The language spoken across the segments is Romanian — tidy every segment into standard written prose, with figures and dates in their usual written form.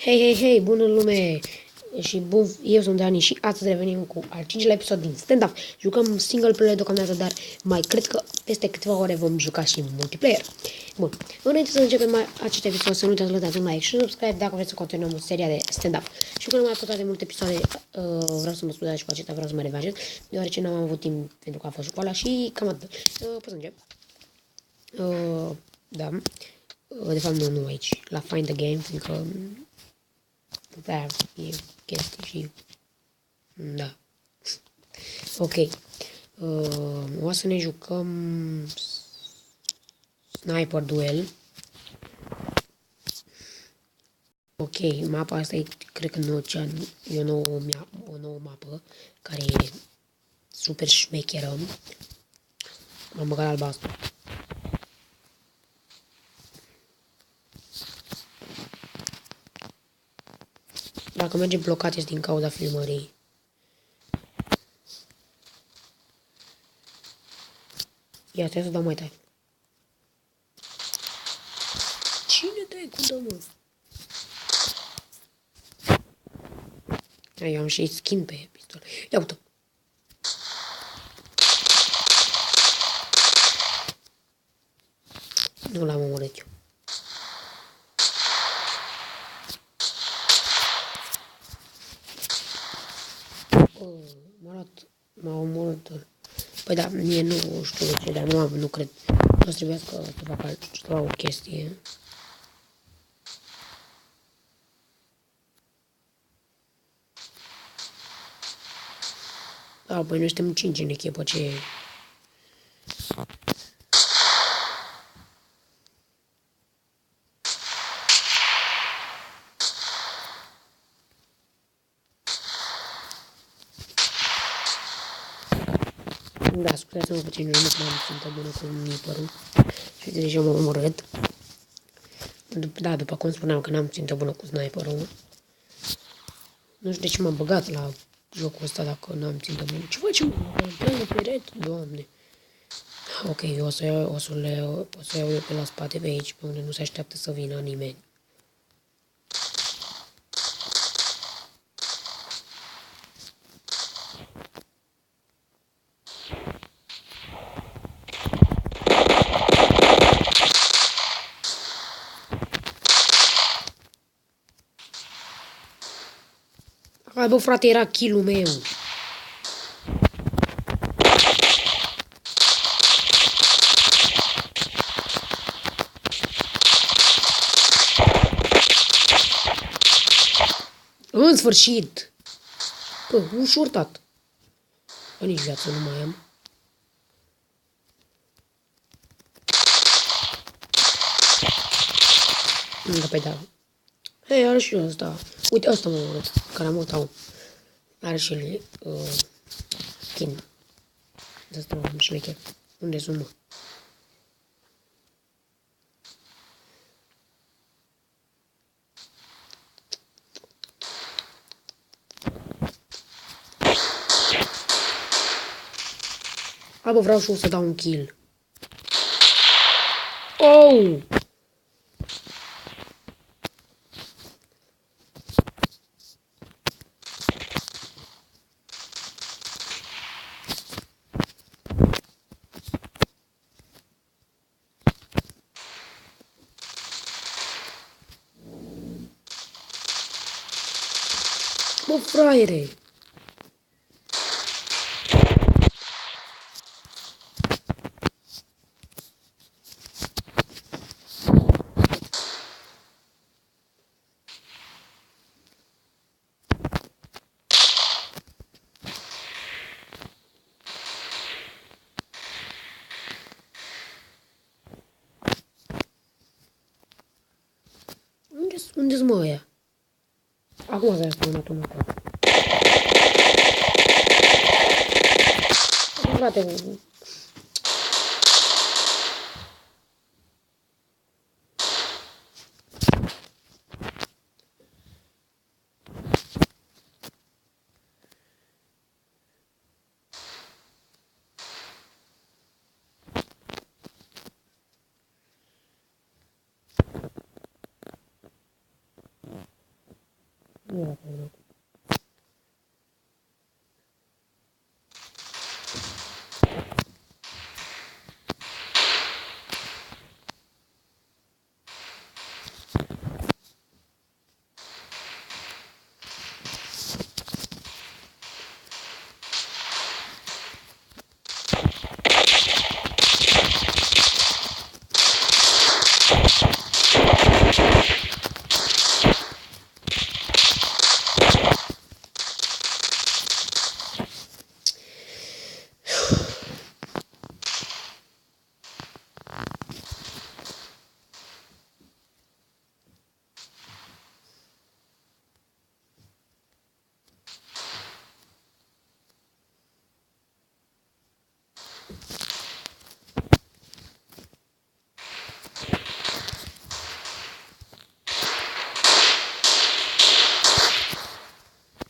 Hei, hei, hei, bună lume! Și bun, eu sunt Dani și astăzi revenim cu al 5-lea episod din stand-up. Jucăm single player deocamdată, dar mai cred că peste câteva ore vom juca și multiplayer. Bun, înainte să începem acest episod, să nu uitați să dați un like și subscribe dacă vreți să continuăm seria de stand-up. Și că nu mai am putut de multe episoade, vreau să mă scuzați și cu acesta vreau să mă revanșez, deoarece n-am avut timp pentru că a fost școala și cam atât. Pot să încep. Da. De fapt nu aici, la Find the Game, fiindcă da, e chestii și... Da. Ok. O să ne jucăm... Sniper Duel. Ok, mapa asta e, cred că e o nouă mapă, care e super șmecheră. M-am băgat albastru. Dacă merge blocat este din cauza filmării. Ia, trebuie să dau mai tare. Cine dă-i cu dă, mă? Eu am și skin pe pistol. Ia uite. Nu l-am omorât eu. M-a omorât. Păi da, mie nu știu de ce, dar nu cred. O să trebuiască să fac o chestie. Da, păi noi suntem 5 în echipă, ce... Da, scuzați-mă puțin, eu nu prea am țintă bună cu sniperul. Și deja m-am omorât. Da, după cum spuneam că n-am țintă bună cu sniperul. Nu știu de ce m-am băgat la jocul ăsta dacă n-am țintă bună. Ce facem? Pe perete? Doamne. Ok, o să iau eu pe la spate pe aici, pe unde nu se așteaptă să vină nimeni. Hai bă, frate, era kill-ul meu. În sfârșit! Bă, ușor, tat. Bă, nici viață nu mai am. Da, pe da. Hei, are și ăsta. Uite, ăsta mă urât. Care am uitat. Are și el skin. De asta mă șmecher. Unde sunt, mă? A, bă, vreau și eu să dau un kill. Oh! Bă, fraiere! Unde-s mă ăia? Acum s-a spawnat unul acolo. Frate, Nu era terminat.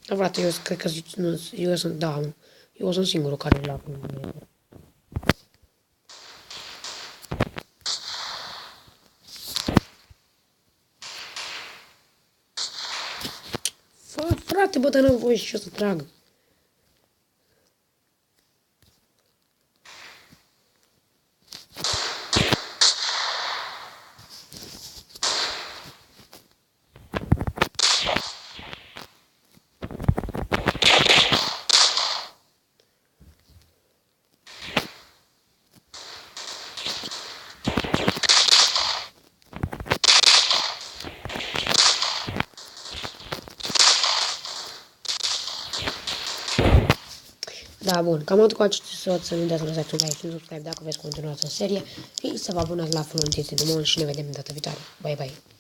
Da, frate, eu cred că eu sunt, da, eu sunt singurul care l-a prins. Frate, bă, dar n-am voie și eu să trag. Da, bun, cam atât cu acest episod, să nu uitați să lăsați un like și un subscribe dacă veți continua această serie și să vă abonați la Fluent de Mon și ne vedem data viitoare. Bye, bye!